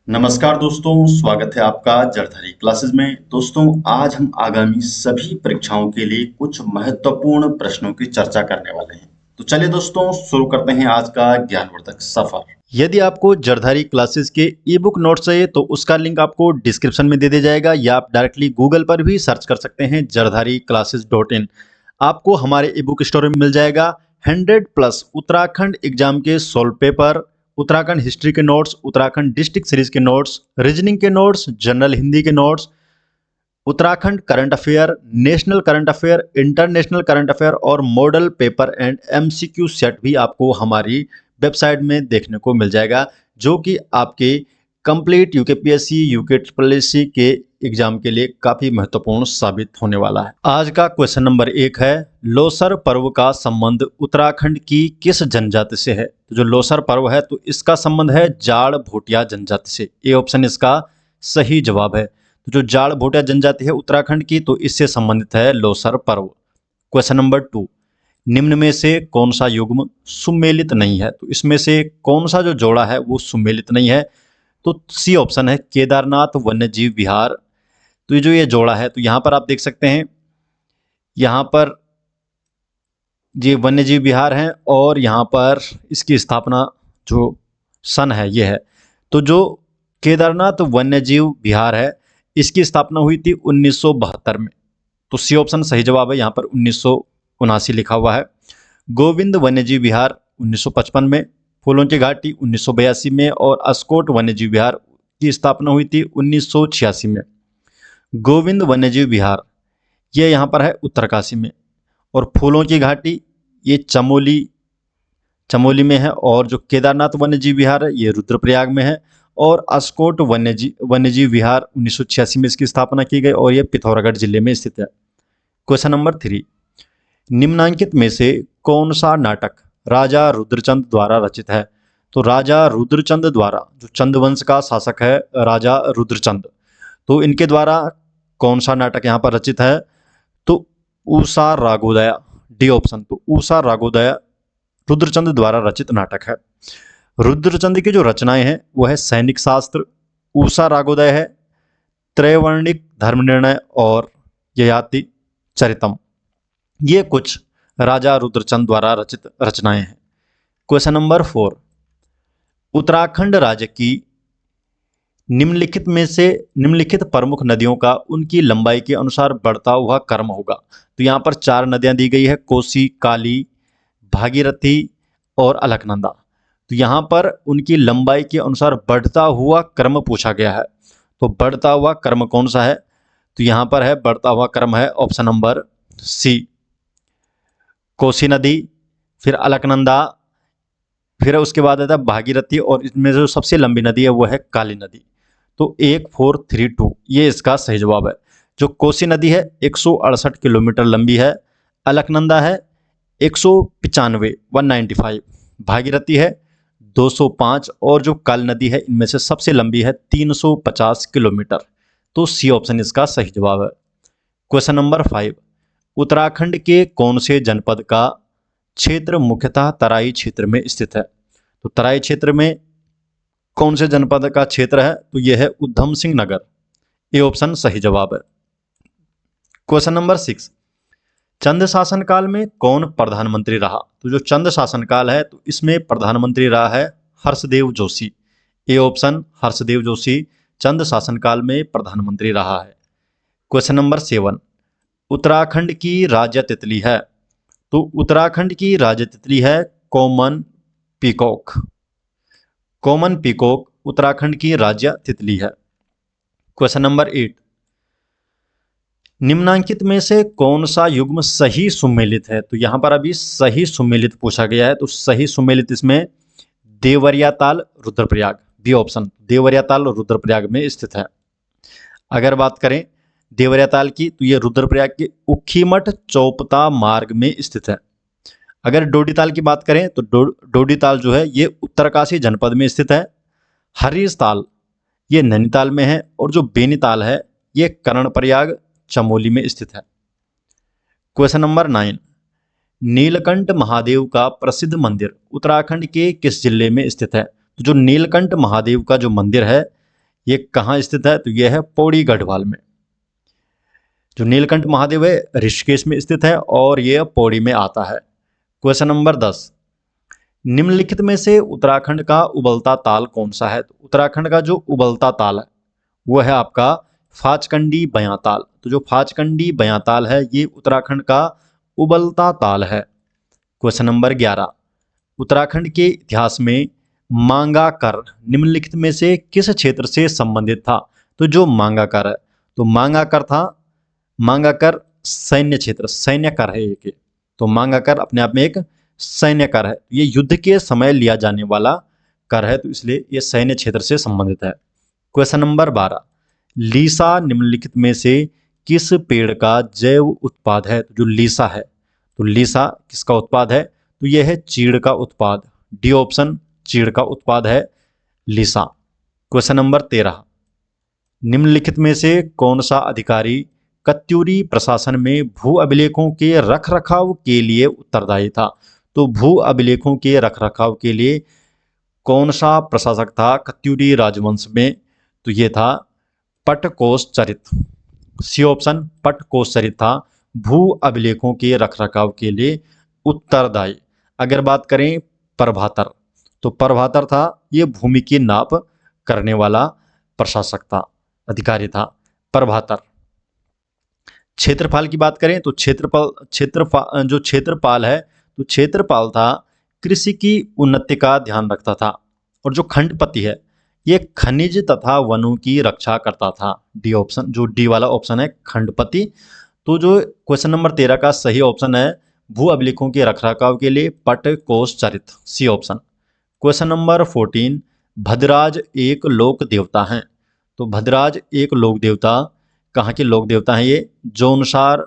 नमस्कार दोस्तों, स्वागत है आपका जरधरी क्लासेस में। दोस्तों, आज हम आगामी सभी परीक्षाओं के लिए कुछ महत्वपूर्ण प्रश्नों की चर्चा करने वाले हैं। तो चलिए दोस्तों, शुरू करते हैं आज का ज्ञानवर्धक सफर। यदि आपको जरधारी क्लासेस के ई बुक नोट्स चाहिए तो उसका लिंक आपको डिस्क्रिप्शन में दे दिया जाएगा, या आप डायरेक्टली गूगल पर भी सर्च कर सकते हैं jardhari-classes.in। आपको हमारे ई बुक स्टोर में मिल जाएगा 100+ उत्तराखंड एग्जाम के सोल्व पेपर, उत्तराखंड हिस्ट्री के नोट्स, उत्तराखंड डिस्ट्रिक्ट सीरीज के नोट्स, रीजनिंग के नोट्स, जनरल हिंदी के notes, Uttarakhand current affair, national current affair, international current affair और model paper and MCQ set भी आपको हमारी वेबसाइट में देखने को मिल जाएगा, जो कि आपके complete UKPSC, UK triple SC के एग्जाम के लिए काफी महत्वपूर्ण साबित होने वाला है। आज का क्वेश्चन नंबर 1 है, लोसर पर्व का संबंध उत्तराखंड की किस जनजाति से है? तो जो लोसर पर्व है तो इसका संबंध है जाड़ भोटिया जनजाति से। ए ऑप्शन इसका सही जवाब है। तो जो जाड़ भोटिया जनजाति है उत्तराखंड की, तो इससे संबंधित है लोसर पर्व। क्वेश्चन नंबर 2, निम्न में से कौन सा युग्म सुमेलित नहीं है? तो इसमें से कौन सा जो जोड़ा है वो सुमेलित नहीं है? तो सी ऑप्शन है केदारनाथ वन्यजीव विहार। तो ये जो ये जोड़ा है, तो यहाँ पर आप देख सकते हैं, यहाँ पर ये वन्यजीव विहार है और यहाँ पर इसकी स्थापना जो सन है ये है। तो जो केदारनाथ वन्यजीव विहार है इसकी स्थापना हुई थी 1972 में। तो सी ऑप्शन सही जवाब है। यहाँ पर 1979 लिखा हुआ है। गोविंद वन्यजीव विहार 1955 में, फूलों की घाटी 1982 में और अस्कोट वन्यजीव विहार की स्थापना हुई थी 1986 में। गोविंद वन्यजीव विहार ये यहाँ पर है उत्तरकाशी में, और फूलों की घाटी ये चमोली में है, और जो केदारनाथ वन्यजीव विहार है ये रुद्रप्रयाग में है, और अस्कोट वन्यजीव विहार 1986 में इसकी स्थापना की गई और ये पिथौरागढ़ जिले में स्थित है। क्वेश्चन नंबर 3, निम्नांकित में से कौन सा नाटक राजा रुद्रचंद द्वारा रचित है? तो राजा रुद्रचंद द्वारा, जो चंद वंश का शासक है राजा रुद्रचंद, तो इनके द्वारा कौन सा नाटक यहाँ पर रचित है? तो ऊषा रागोदया, डी ऑप्शन। तो ऊषा रागोदया रुद्रचंद द्वारा रचित नाटक है। रुद्रचंद की जो रचनाएं हैं वो है सैनिक शास्त्र, ऊषा रागोदय है त्रैवर्णिक धर्मनिर्णय और ययाति चरितम। ये कुछ राजा रुद्रचंद द्वारा रचित रचनाएं हैं। क्वेश्चन नंबर 4, उत्तराखंड राज्य की निम्नलिखित प्रमुख नदियों का उनकी लंबाई के अनुसार बढ़ता हुआ क्रम होगा। तो यहाँ पर 4 नदियां दी गई है, कोसी, काली, भागीरथी और अलकनंदा। तो यहाँ पर उनकी लंबाई के अनुसार बढ़ता हुआ क्रम पूछा गया है। तो बढ़ता हुआ क्रम कौन सा है? तो यहाँ पर है बढ़ता हुआ क्रम है ऑप्शन नंबर सी, कोसी नदी, फिर अलकनंदा, फिर उसके बाद आता है भागीरथी, और इसमें जो सबसे लंबी नदी है वो है काली नदी। तो 1432 ये इसका सही जवाब है। जो कोसी नदी है 168 किलोमीटर लंबी है, अलकनंदा है 195 भागीरथी है 205, और जो काली नदी है इनमें से सबसे लंबी है 350 किलोमीटर। तो सी ऑप्शन इसका सही जवाब है। क्वेश्चन नंबर 5, उत्तराखंड के कौन से जनपद का क्षेत्र मुख्यतः तराई क्षेत्र में स्थित है? तो तराई क्षेत्र में कौन से जनपद का क्षेत्र है? तो यह है उधम सिंह नगर। ए ऑप्शन सही जवाब है। क्वेश्चन नंबर 6, चंद शासनकाल में कौन प्रधानमंत्री रहा? तो जो चंद शासनकाल है तो इसमें प्रधानमंत्री रहा है हर्षदेव जोशी। ए ऑप्शन हर्षदेव जोशी चंद शासनकाल में प्रधानमंत्री रहा है। क्वेश्चन नंबर 7, उत्तराखंड की राज्य तितली है? तो उत्तराखंड की राज्य तितली है common peacock. Common peacock Uttarakhand की राज्य तितली है। क्वेश्चन नंबर 8, निम्नांकित में से कौन सा युग्म सही सुमेलित है? तो यहाँ पर अभी सही सुमेलित पूछा गया है। तो सही सुमेलित इसमें देवरियाताल रुद्रप्रयाग, बी ऑप्शन, देवरियाताल रुद्रप्रयाग में स्थित है। अगर बात करें देवरियाताल की, तो ये रुद्रप्रयाग के उखीमठ चौपता मार्ग में स्थित है। अगर डोडीताल की बात करें तो डोडीताल जो है ये उत्तरकाशी जनपद में स्थित है। हरीशताल ये नैनीताल में है, और जो बेनीताल है ये कर्णप्रयाग चमोली में स्थित है। क्वेश्चन नंबर 9, नीलकंठ महादेव का प्रसिद्ध मंदिर उत्तराखंड के किस जिले में स्थित है? तो जो नीलकंठ महादेव का जो मंदिर है ये कहाँ स्थित है? तो यह है पौड़ी गढ़वाल में। जो नीलकंठ महादेव है ऋषिकेश में स्थित है और यह पौड़ी में आता है। क्वेश्चन नंबर 10, निम्नलिखित में से उत्तराखंड का उबलता ताल कौन सा है? तो उत्तराखंड का जो उबलता ताल है वो है आपका फाचकंडी बयां ताल। तो जो फाचकंडी बयां ताल है ये उत्तराखंड का उबलता ताल है। क्वेश्चन नंबर 11, उत्तराखंड के इतिहास में मांगाकर निम्नलिखित में से किस क्षेत्र से संबंधित था? तो जो मांगाकर है, तो मांगाकर था, मांगाकर सैन्य क्षेत्र, सैन्य कर है एक, तो मांगाकर अपने आप में एक सैन्य कर है। ये युद्ध के समय लिया जाने वाला कर है, तो इसलिए ये सैन्य क्षेत्र से संबंधित है। क्वेश्चन नंबर 12, लीसा निम्नलिखित में से किस पेड़ का जैव उत्पाद है? तो जो लीसा है, तो लीसा किसका उत्पाद है? तो यह है चीड़ का उत्पाद। डी ऑप्शन, चीड़ का उत्पाद है लीसा। क्वेश्चन नंबर 13, निम्नलिखित में से कौन सा अधिकारी कत्यूरी प्रशासन में भू अभिलेखों के रखरखाव के लिए उत्तरदायी था? तो भू अभिलेखों के रखरखाव के लिए कौन सा प्रशासक था कत्यूरी राजवंश में? तो ये था पटकोषचरित। सी ऑप्शन, पटकोषचरित था भू अभिलेखों के रखरखाव के लिए उत्तरदायी। अगर बात करें प्रभातर, तो प्रभातर था ये भूमि की नाप करने वाला प्रशासक था, अधिकारी था प्रभातर। क्षेत्रफल की बात करें तो जो क्षेत्रपाल है, तो क्षेत्रपाल था कृषि की उन्नति का ध्यान रखता था। और जो खंडपति है ये खनिज तथा वनों की रक्षा करता था। डी ऑप्शन, जो डी वाला ऑप्शन है खंडपति। तो जो क्वेश्चन नंबर 13 का सही ऑप्शन है भू अभिलेखों के रखरखाव के लिए पटकोषचरित, C option. Question number 14, Bhadraraj एक लोक देवता हैं। तो भद्रराज एक लोक देवता कहाँ के लोक देवता हैं? ये जौनसार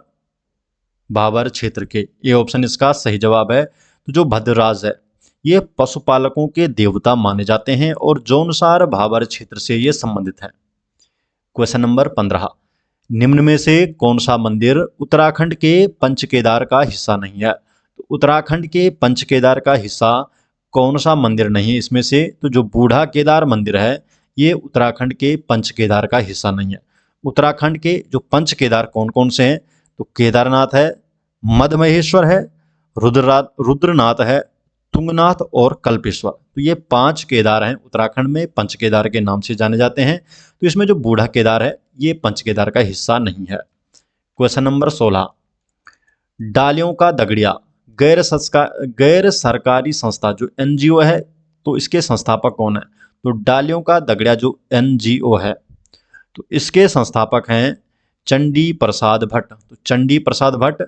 भाबर क्षेत्र के। ये ऑप्शन इसका सही जवाब है। तो जो भद्रराज है ये पशुपालकों के देवता माने जाते हैं और जौनसार भाबर क्षेत्र से ये संबंधित है। क्वेश्चन नंबर 15, निम्न में से कौन सा मंदिर उत्तराखंड के पंचकेदार का हिस्सा नहीं है? तो उत्तराखंड के पंचकेदार का हिस्सा कौन सा मंदिर नहीं है इसमें से? तो जो बूढ़ा केदार मंदिर है ये उत्तराखंड के पंचकेदार का हिस्सा नहीं है। उत्तराखंड के जो पंचकेदार कौन कौन से हैं? तो केदारनाथ है, मधमहेश्वर है, रुद्रनाथ है, तुंगनाथ और कल्पेश्वर। तो ये 5 केदार हैं उत्तराखंड में, पंचकेदार के नाम से जाने जाते हैं। तो इसमें जो बूढ़ा केदार है ये पंचकेदार का हिस्सा नहीं है। क्वेश्चन नंबर 16, डालियों का दगड़िया गैर सरकारी संस्था जो एनजीओ है, तो इसके संस्थापक कौन है? तो डालियों का दगड़िया जो एनजीओ है, तो इसके संस्थापक हैं चंडी प्रसाद भट्ट। तो चंडी प्रसाद भट्ट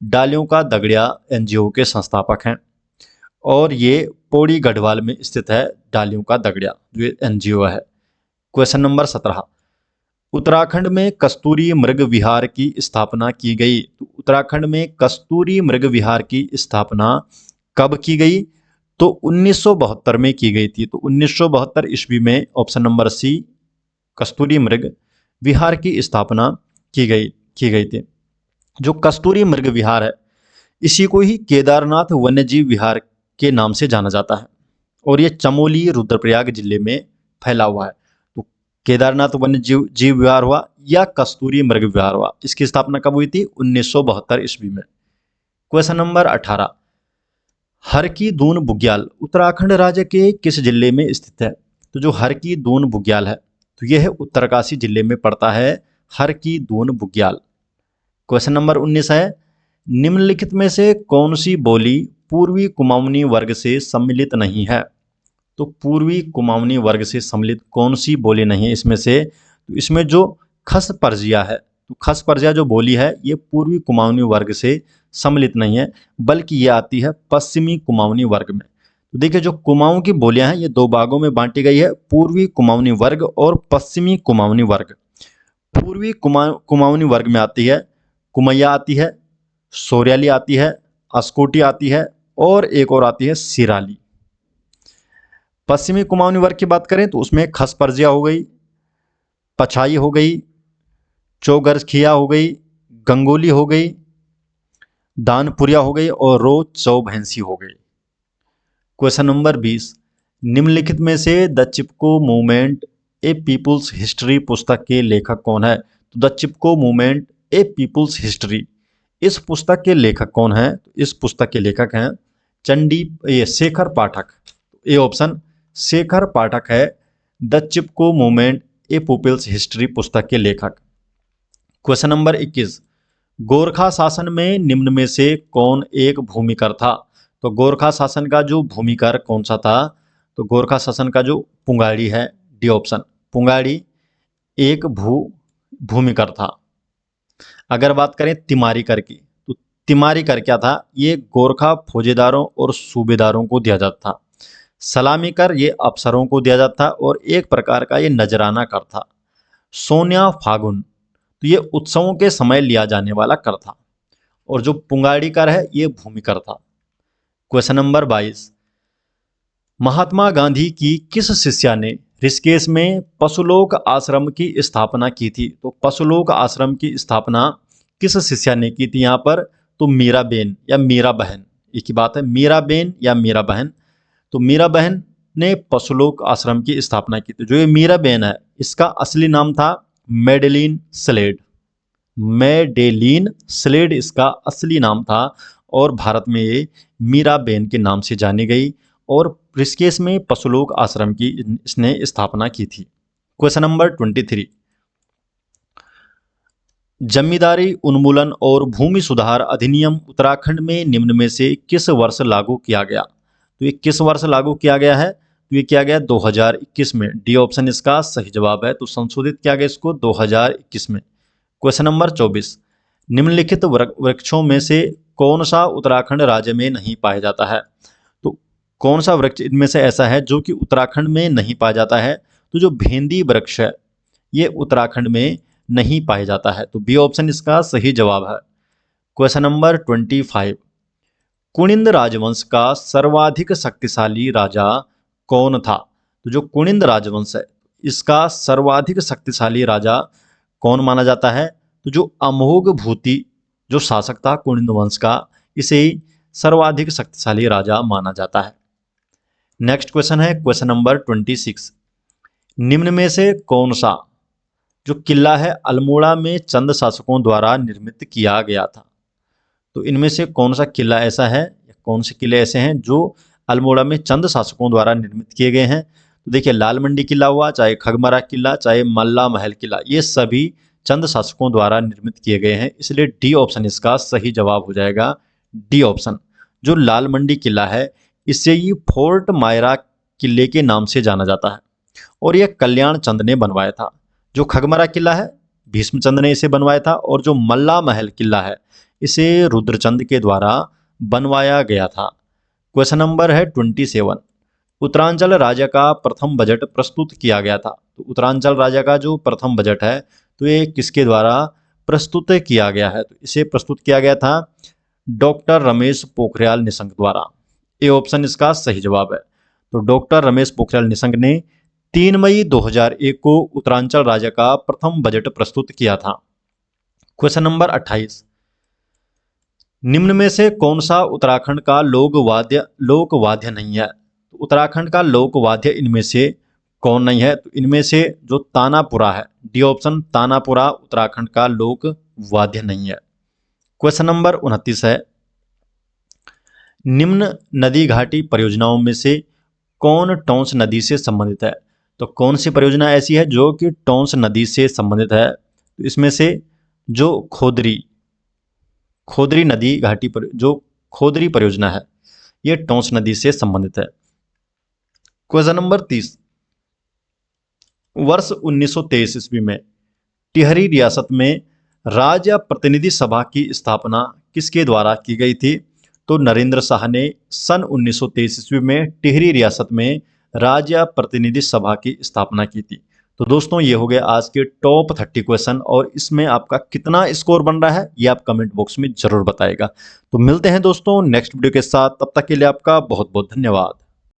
डालियों का दगड़िया एनजीओ के संस्थापक हैं और ये पौड़ी गढ़वाल में स्थित है डालियों का दगड़िया जो एनजीओ है। क्वेश्चन नंबर 17, उत्तराखंड में कस्तूरी मृग विहार की स्थापना की गई। तो उत्तराखंड में कस्तूरी मृग विहार की स्थापना कब की गई? तो 1972 में की गई थी। तो 1972 ईस्वी में ऑप्शन नंबर सी कस्तूरी मृग विहार की स्थापना की गई थी। जो कस्तूरी मृग विहार है इसी को ही केदारनाथ वन्यजीव विहार के नाम से जाना जाता है और ये चमोली रुद्रप्रयाग जिले में फैला हुआ है। तो केदारनाथ वन्यजीव विहार हुआ या कस्तूरी मृग विहार हुआ, इसकी स्थापना कब हुई थी? 1972 ईस्वी में। क्वेश्चन नंबर 18, हर की दून बुग्याल उत्तराखंड राज्य के किस जिले में स्थित है? तो जो हर की दून बुग्याल है तो यह उत्तरकाशी जिले में पड़ता है हर की दून बुग्याल। क्वेश्चन नंबर 19 है, निम्नलिखित में से कौन सी बोली पूर्वी कुमाऊनी वर्ग से सम्मिलित नहीं है? तो पूर्वी कुमाऊनी वर्ग से सम्मिलित कौन सी बोली नहीं है इसमें से? तो इसमें जो खस परजिया है, तो खस परजिया जो बोली है ये पूर्वी कुमाऊनी वर्ग से सम्मिलित नहीं है, बल्कि ये आती है पश्चिमी कुमाऊनी वर्ग में। तो देखिए जो कुमाऊं की बोलियां हैं ये 2 भागों में बांटी गई है, पूर्वी कुमाऊनी वर्ग और पश्चिमी कुमाऊनी वर्ग। पूर्वी कुमाऊनी वर्ग में आती है कुमैया आती है, सोरियाली आती है, अस्कोटी आती है और एक और आती है सिराली। पश्चिमी कुमाऊनी वर्ग की बात करें तो उसमें खस परजिया हो गई, पछाई हो गई, चौगरखिया हो गई, गंगोली हो गई, दानपुरिया हो गई और रो चौभैंसी हो गई। क्वेश्चन नंबर 20, निम्नलिखित में से the Chipko movement a people's history पुस्तक के लेखक कौन है? तो the Chipko movement a people's history, इस पुस्तक के लेखक कौन है? इस पुस्तक के लेखक हैं शेखर पाठक। ए ऑप्शन शेखर पाठक है the Chipko movement a people's history पुस्तक के लेखक। क्वेश्चन नंबर 21, गोरखा शासन में निम्न में से कौन एक भूमिकर था? तो गोरखा शासन का जो भूमिकर कौन सा था? तो गोरखा शासन का जो पुंगाड़ी है, डी ऑप्शन पुंगाड़ी एक भूमिकर था। अगर बात करें तिमारी कर की, तो तिमारी कर क्या था? ये गोरखा फौजेदारों और सूबेदारों को दिया जाता था। सलामी कर ये अफसरों को दिया जाता था और एक प्रकार का ये नजराना कर था। सोन्या फागुन, तो ये उत्सवों के समय लिया जाने वाला कर था। और जो पुंगाड़ी कर है ये भूमि कर था। क्वेश्चन नंबर 22, महात्मा गांधी की किस शिष्या ने ऋषिकेश में पशुलोक आश्रम की स्थापना की थी? तो पशुलोक आश्रम की स्थापना किस शिष्या ने की थी यहाँ पर? तो मीराबेन या मीरा बहन, एक ही बात है, मीराबेन या मीरा बहन। तो मीरा बहन ने पशुलोक आश्रम की स्थापना की थी। जो ये मीरा बहन है इसका असली नाम था मेडेलिन स्लेड। मेडेलिन स्लेड इसका असली नाम था और भारत में ये मीरा बहन के नाम से जानी गई और ऋषिकेश में पशुलोक आश्रम की इसने स्थापना की थी। क्वेश्चन नंबर 23, जमींदारी उन्मूलन और भूमि सुधार अधिनियम उत्तराखंड में निम्न में से किस वर्ष लागू किया गया? तो ये किस वर्ष लागू किया गया है? तो ये किया गया 2021 में। डी ऑप्शन इसका सही जवाब है। तो संशोधित किया गया इसको 2021 में। क्वेश्चन नंबर 24, निम्नलिखित वृक्षों में से कौन सा उत्तराखंड राज्य में नहीं पाया जाता है? तो कौन सा वृक्ष इनमें से ऐसा है जो कि उत्तराखंड में नहीं पाया जाता है? तो जो भेंदी वृक्ष है ये उत्तराखंड में नहीं पाया जाता है। तो बी ऑप्शन इसका सही जवाब है। क्वेश्चन नंबर 25, कुनिंद राजवंश का सर्वाधिक शक्तिशाली राजा कौन था? तो जो कुनिंद राजवंश है इसका सर्वाधिक शक्तिशाली राजा कौन माना जाता है? तो जो अमोघ भूति जो शासक था कुनिंद वंश का, इसे ही सर्वाधिक शक्तिशाली राजा माना जाता है। नेक्स्ट क्वेश्चन है क्वेश्चन नंबर 26, निम्न में से कौन सा जो किला है अल्मोड़ा में चंद शासकों द्वारा निर्मित किया गया था? तो इनमें से कौन सा किला ऐसा है या कौन से किले ऐसे हैं जो अल्मोड़ा में चंद शासकों द्वारा निर्मित किए गए हैं? तो देखिए, लाल मंडी किला हुआ, चाहे खगमरा किला, चाहे मल्ला महल किला, ये सभी चंद शासकों द्वारा निर्मित किए गए हैं। इसलिए डी ऑप्शन इसका सही जवाब हो जाएगा। डी ऑप्शन, जो लाल मंडी किला है इसे ये फोर्ट मायरा किले के नाम से जाना जाता है और यह कल्याण चंद ने बनवाया था। जो खगमरा किला है भीष्मचंद ने इसे बनवाया था और जो मल्ला महल किला है इसे रुद्रचंद के द्वारा बनवाया गया था। क्वेश्चन नंबर है 27, उत्तरांचल राज्य का प्रथम बजट प्रस्तुत किया गया था। तो उत्तरांचल राज्य का जो प्रथम बजट है तो ये किसके द्वारा प्रस्तुत किया गया है? तो इसे प्रस्तुत किया गया था डॉक्टर रमेश पोखरियाल निशंक द्वारा। ए ऑप्शन इसका सही जवाब है। तो डॉक्टर रमेश पोखरियाल निशंक ने 3 मई 2001 को उत्तरांचल राज्य का प्रथम बजट प्रस्तुत किया था। क्वेश्चन नंबर 28, निम्न में से कौन सा उत्तराखंड का लोक वाद्य नहीं है? तो उत्तराखंड का लोक वाद्य इनमें से कौन नहीं है? तो इनमें से जो तानापुरा है, डी ऑप्शन तानापुरा उत्तराखंड का लोक वाद्य नहीं है। क्वेश्चन नंबर 29 है, निम्न नदी घाटी परियोजनाओं में से कौन टोंस नदी से संबंधित है? तो कौन सी परियोजना ऐसी है जो कि टोंस नदी से संबंधित है? तो इसमें से जो खोदरी नदी घाटी पर जो खोदरी परियोजना है यह टोंस नदी से संबंधित है। क्वेश्चन नंबर 30, वर्ष 1923 ईस्वी में टिहरी रियासत में राज्य प्रतिनिधि सभा की स्थापना किसके द्वारा की गई थी? तो नरेंद्र शाह ने सन 1923 ईस्वी में टिहरी रियासत में राज्य प्रतिनिधि सभा की स्थापना की थी। तो दोस्तों ये हो गया आज के टॉप 30 क्वेश्चन और इसमें आपका कितना स्कोर बन रहा है ये आप कमेंट बॉक्स में जरूर बताएगा। तो मिलते हैं दोस्तों नेक्स्ट वीडियो के साथ, तब तक के लिए आपका बहुत बहुत धन्यवाद।